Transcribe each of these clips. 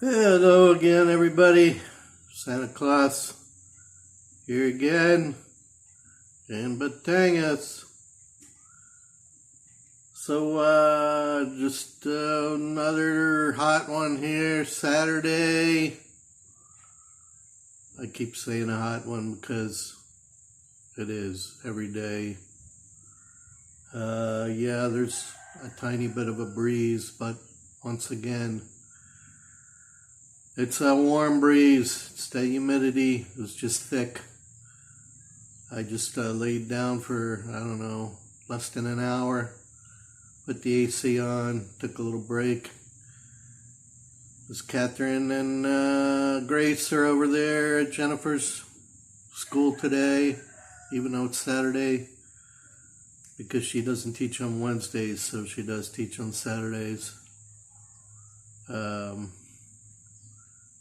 Hello again, everybody. Santa Claus here again in Batangas. So, just another hot one here, Saturday. I keep saying a hot one because it is every day. Yeah, there's a tiny bit of a breeze, but once again, it's a warm breeze. It's the humidity. It was just thick. I just laid down for, I don't know, less than an hour. Put the AC on, took a little break. Miss Catherine and Grace are over there at Jennifer's school today, even though it's Saturday, because she doesn't teach on Wednesdays, so she does teach on Saturdays.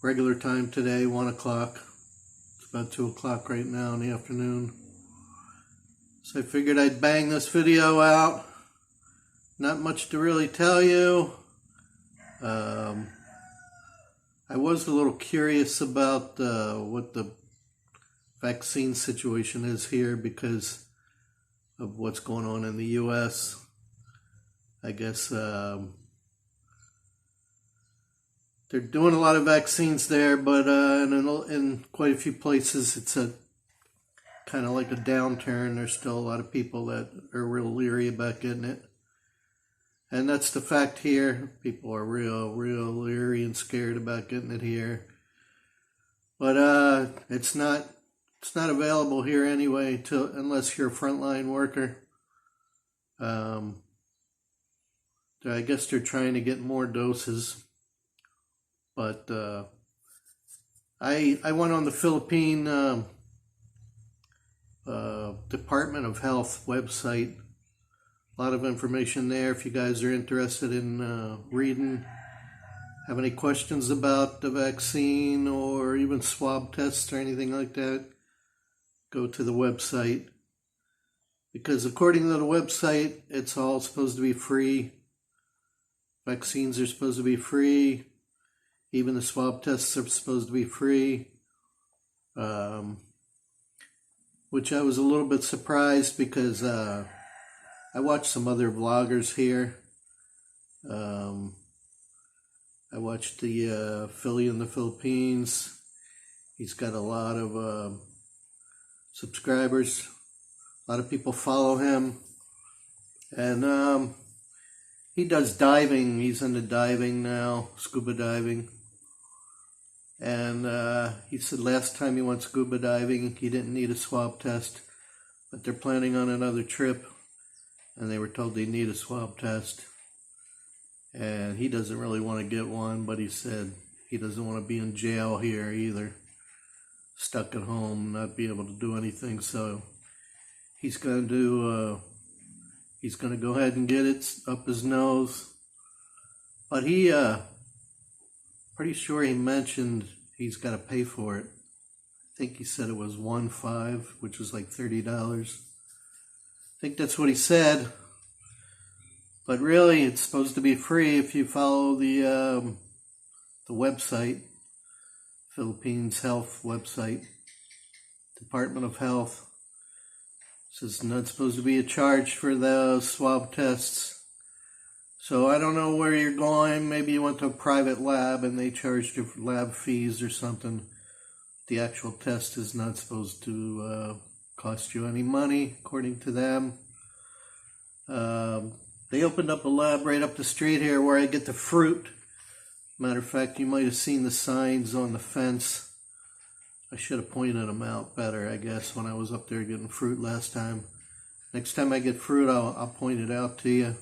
Regular time today, 1 o'clock. It's about 2 o'clock right now in the afternoon. So I figured I'd bang this video out. Not much to really tell you. I was a little curious about what the vaccine situation is here because of what's going on in the U.S. I guess they're doing a lot of vaccines there, but in quite a few places it's a kind of like a downturn. There's still a lot of people that are real leery about getting it. And that's the fact here. People are real leery and scared about getting it here. But it's not available here anyway unless you're a frontline worker. I guess they're trying to get more doses. But I went on the Philippine Department of Health website. A lot of information there if you guys are interested in reading. Have any questions about the vaccine or even swab tests or anything like that, go to the website. Because according to the website, it's all supposed to be free. Vaccines are supposed to be free. Even the swab tests are supposed to be free. Which I was a little bit surprised because I watched some other vloggers here. I watched the Philly in the Philippines. He's got a lot of subscribers. A lot of people follow him. And he does diving. He's into diving now, scuba diving. And he said last time he went scuba diving, he didn't need a swab test. But they're planning on another trip. And they were told they need a swab test. And he doesn't really want to get one, but he said he doesn't want to be in jail here either. Stuck at home, not be able to do anything. So he's going to go ahead and get it up his nose. But he, pretty sure he mentioned he's got to pay for it. I think he said it was $1.5, which was like $30. I think that's what he said. But really, it's supposed to be free if you follow the website, Philippines Health website, Department of Health. It says not supposed to be a charge for the swab tests. So I don't know where you're going. Maybe you went to a private lab and they charged you for lab fees or something. The actual test is not supposed to cost you any money, according to them. They opened up a lab right up the street here where I get the fruit. Matter of fact, you might have seen the signs on the fence. I should have pointed them out better, I guess, when I was up there getting fruit last time. Next time I get fruit, I'll point it out to you.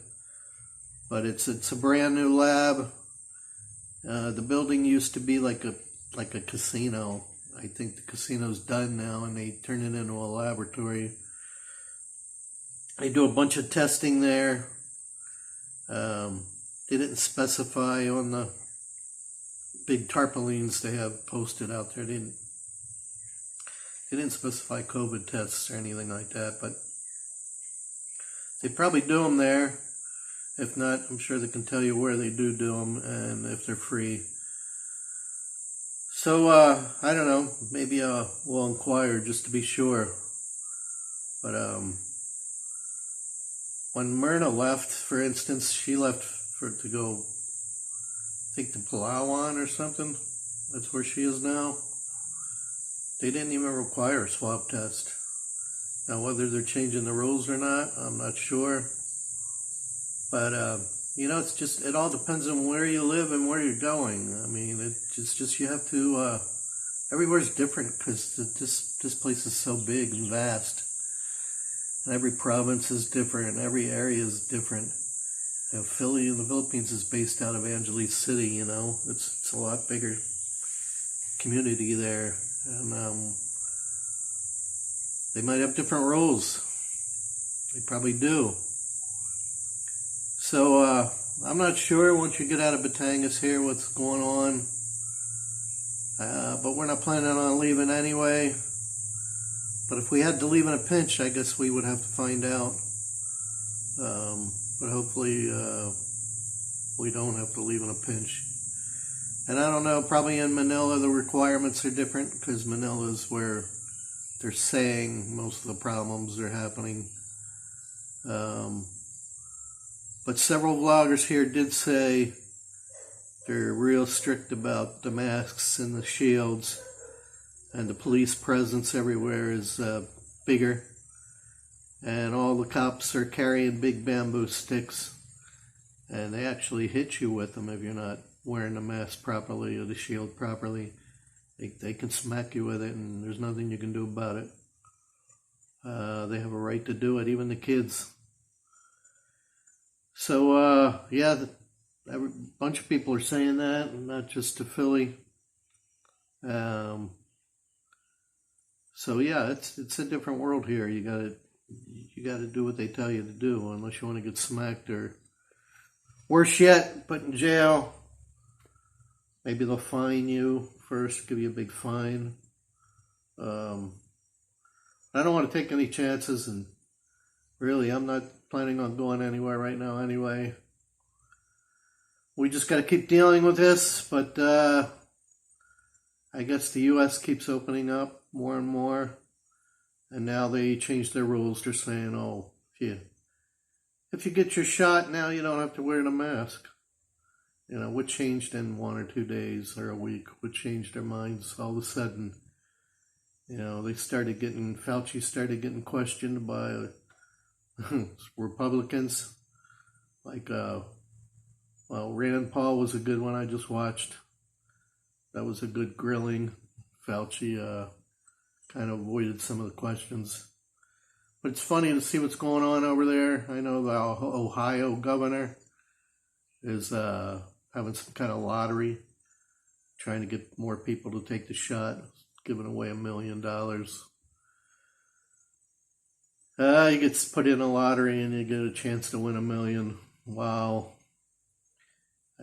But it's a brand new lab. The building used to be like a casino. I think the casino's done now, and they turned it into a laboratory. They do a bunch of testing there. They didn't specify on the big tarpaulins they have posted out there. They didn't specify COVID tests or anything like that, but they probably do them there. If not, I'm sure they can tell you where they do them and if they're free. So, I don't know, maybe we'll inquire just to be sure. But when Myrna left, for instance, she left to go, I think, to Palawan or something. That's where she is now. They didn't even require a swab test. Now, whether they're changing the rules or not, I'm not sure. But, it's just, it all depends on where you live and where you're going. I mean, it's just you have to, everywhere's different because this place is so big and vast. And every province is different, every area is different. Philly in the Philippines is based out of Angeles City, It's a lot bigger community there. And they might have different rules. They probably do. So I'm not sure once you get out of Batangas here what's going on. But we're not planning on leaving anyway. But if we had to leave in a pinch, I guess we would have to find out. But hopefully we don't have to leave in a pinch. And I don't know, probably in Manila the requirements are different because Manila is where they're saying most of the problems are happening. But several vloggers here did say they're real strict about the masks and the shields, and the police presence everywhere is bigger, and all the cops are carrying big bamboo sticks, and they actually hit you with them if you're not wearing the mask properly or the shield properly. They can smack you with it, and there's nothing you can do about it. They have a right to do it, even the kids. So, yeah, a bunch of people are saying that, not just to Philly. So yeah, it's a different world here. You gotta do what they tell you to do, unless you want to get smacked or worse yet, put in jail. Maybe they'll fine you first, give you a big fine. I don't want to take any chances, and really, I'm not planning on going anywhere right now anyway. We just got to keep dealing with this, but I guess the U.S. keeps opening up more and more, and now they changed their rules. They're saying, oh, if you get your shot now, you don't have to wear the mask. What changed in 1 or 2 days or a week? What changed their minds all of a sudden? Fauci started getting questioned by Republicans. Like, Rand Paul was a good one I just watched. That was a good grilling. Fauci kind of avoided some of the questions. But it's funny to see what's going on over there. I know the Ohio governor is having some kind of lottery, trying to get more people to take the shot, giving away $1 million. You get put in a lottery and you get a chance to win $1 million. Wow.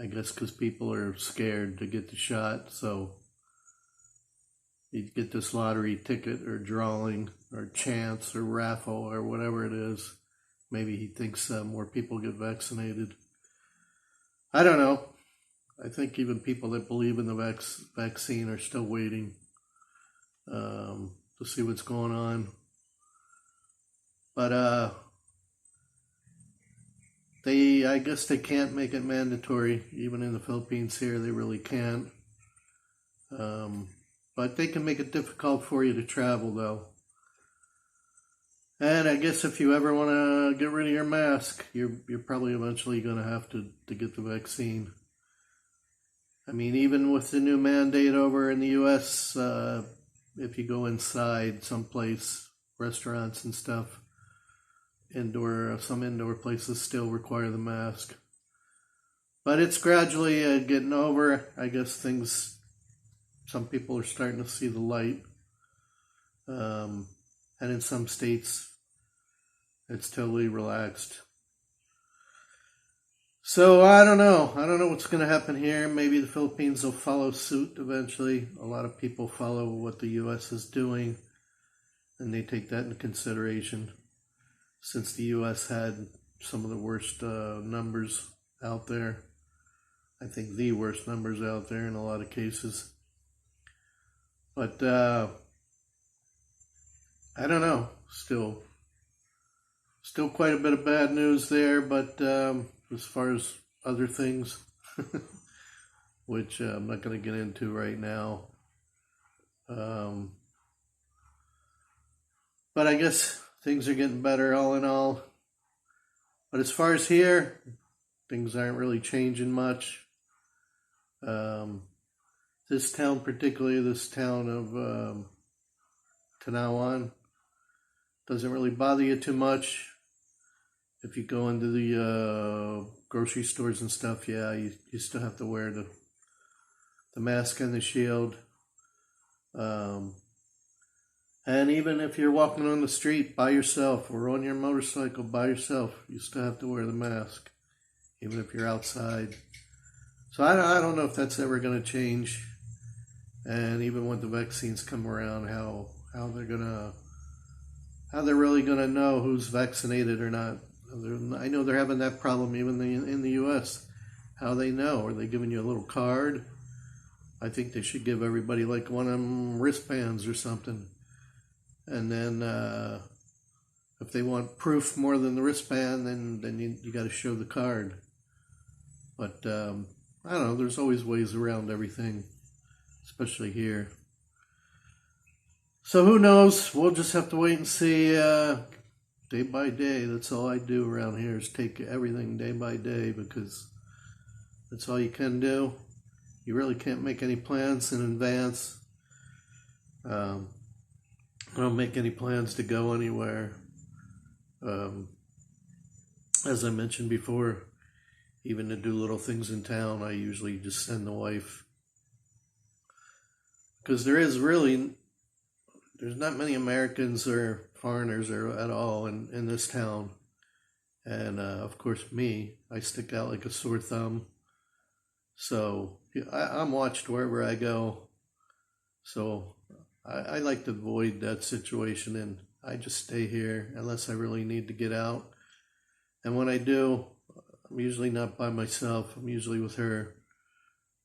I guess because people are scared to get the shot, so you get this lottery ticket or drawing or chance or raffle or whatever it is. Maybe he thinks more people get vaccinated. I don't know. I think even people that believe in the vaccine are still waiting to see what's going on. But I guess they can't make it mandatory, even in the Philippines here, they really can't. But they can make it difficult for you to travel, though. And I guess if you ever want to get rid of your mask, you're probably eventually going to have to get the vaccine. I mean, even with the new mandate over in the U.S., if you go inside someplace, restaurants and stuff, some indoor places still require the mask. But it's gradually getting over. I guess some people are starting to see the light. And in some states, it's totally relaxed. So I don't know. I don't know what's going to happen here. Maybe the Philippines will follow suit eventually. A lot of people follow what the U.S. is doing, and they take that into consideration. Since the U.S. had some of the worst numbers out there. I think the worst numbers out there in a lot of cases. But I don't know. Still quite a bit of bad news there. But as far as other things, which I'm not going to get into right now. But I guess things are getting better all in all. But as far as here, things aren't really changing much. This town, particularly this town of Tanawan, doesn't really bother you too much. If you go into the grocery stores and stuff, yeah, you still have to wear the mask and the shield. And even if you're walking on the street by yourself or on your motorcycle by yourself, you still have to wear the mask, even if you're outside. So I don't know if that's ever going to change. And even when the vaccines come around, how they're really gonna know who's vaccinated or not. I know they're having that problem even in the U.S. How they know? Are they giving you a little card? I think they should give everybody like one of them wristbands or something. And then if they want proof more than the wristband, then you got to show the card. But I don't know. There's always ways around everything, especially here. So who knows? We'll just have to wait and see day by day. That's all I do around here is take everything day by day because that's all you can do. You really can't make any plans in advance. I don't make any plans to go anywhere. As I mentioned before, even to do little things in town, I usually just send the wife. Because there's not many Americans or foreigners or at all in this town. And of course me, I stick out like a sore thumb. So I'm watched wherever I go. So I like to avoid that situation, and I just stay here unless I really need to get out. And when I do, I'm usually not by myself. I'm usually with her.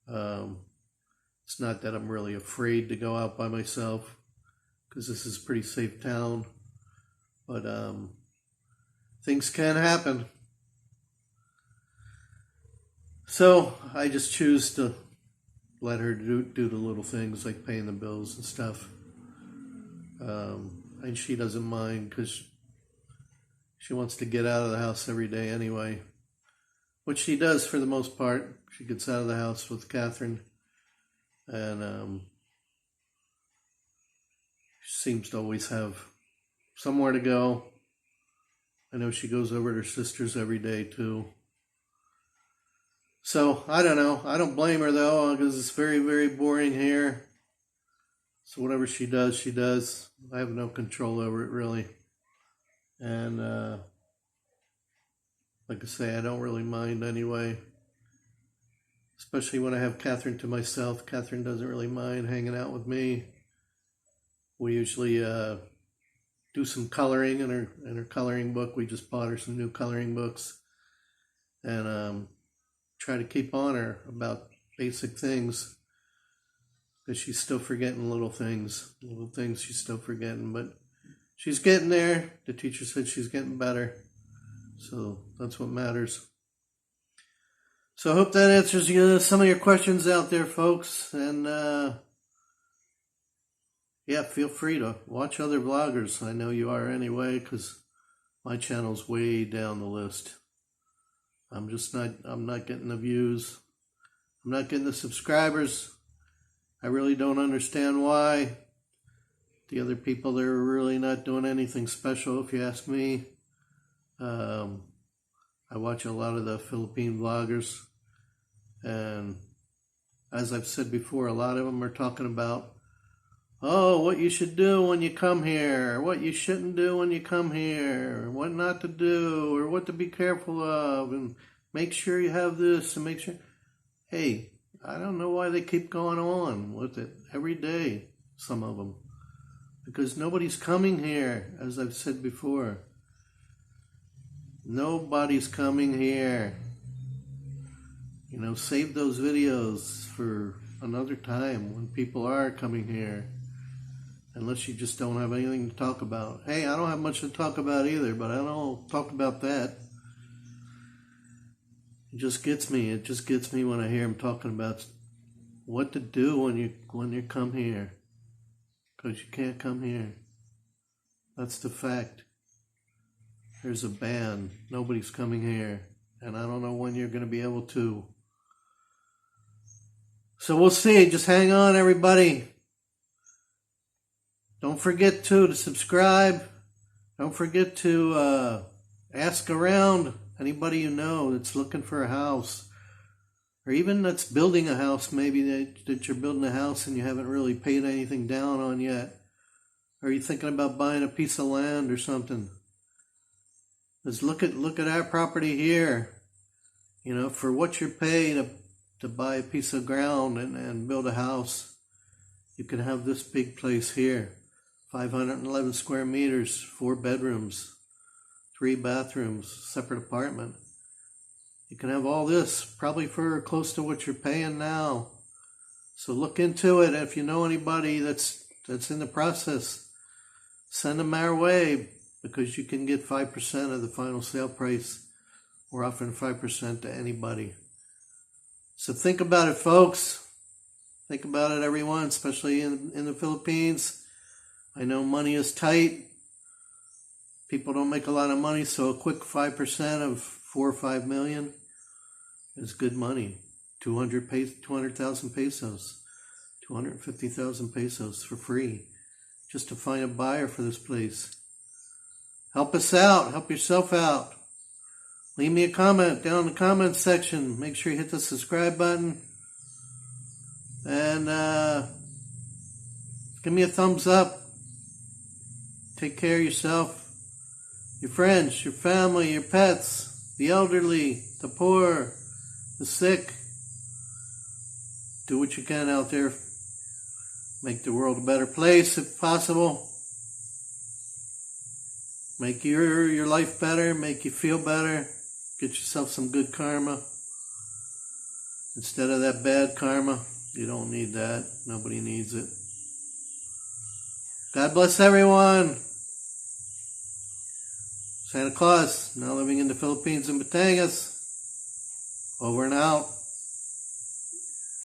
It's not that I'm really afraid to go out by myself, because this is a pretty safe town. But things can happen. So I just choose to let her do the little things like paying the bills and stuff. And she doesn't mind because she wants to get out of the house every day anyway. Which she does for the most part. She gets out of the house with Catherine. And she seems to always have somewhere to go. I know she goes over to her sister's every day too. So, I don't know. I don't blame her though, because it's very, very boring here. So whatever she does, she does. I have no control over it really. And like I say, I don't really mind anyway. Especially when I have Catherine to myself. Catherine doesn't really mind hanging out with me. We usually do some coloring in her coloring book. We just bought her some new coloring books. And try to keep on her about basic things. Because she's still forgetting little things. Little things she's still forgetting. But she's getting there. The teacher said she's getting better. So that's what matters. So I hope that answers some of your questions out there, folks. And yeah, feel free to watch other vloggers. I know you are anyway, because my channel's way down the list. I'm not getting the views. I'm not getting the subscribers. I really don't understand why. The other people, they're really not doing anything special, if you ask me. I watch a lot of the Philippine vloggers, and as I've said before, a lot of them are talking about, oh, what you should do when you come here, what you shouldn't do when you come here, what not to do, or what to be careful of, and make sure you have this, and make sure. Hey, I don't know why they keep going on with it every day, some of them. Because nobody's coming here, as I've said before. Nobody's coming here. Save those videos for another time when people are coming here. unless you just don't have anything to talk about. Hey, I don't have much to talk about either, but I don't talk about that. It just gets me. It just gets me when I hear him talking about what to do when you come here, because you can't come here. That's the fact. There's a ban. Nobody's coming here, and I don't know when you're going to be able to. So we'll see. Just hang on, everybody. Don't forget to subscribe. Don't forget to ask around anybody you know that's looking for a house, or even that's building a house. Maybe that you're building a house and you haven't really paid anything down on yet. Or you're thinking about buying a piece of land or something. Just look at our property here. You know, for what you're paying to buy a piece of ground and build a house, you can have this big place here. 511 square meters, 4 bedrooms, 3 bathrooms, separate apartment. You can have all this probably for close to what you're paying now. So look into it. If you know anybody that's in the process, send them our way, because you can get 5% of the final sale price. We're offering 5% to anybody. So think about it, folks. Think about it, everyone, especially in the Philippines. I know money is tight. People don't make a lot of money, so a quick 5% of 4 or 5 million is good money. 200,000 pesos, 250,000 pesos for free, just to find a buyer for this place. Help us out. Help yourself out. Leave me a comment down in the comments section. Make sure you hit the subscribe button. And give me a thumbs up. Take care of yourself, your friends, your family, your pets, the elderly, the poor, the sick. Do what you can out there. Make the world a better place if possible. Make your life better. Make you feel better. Get yourself some good karma. Instead of that bad karma. You don't need that. Nobody needs it. God bless everyone. Santa Claus, now living in the Philippines in Batangas. Over and out.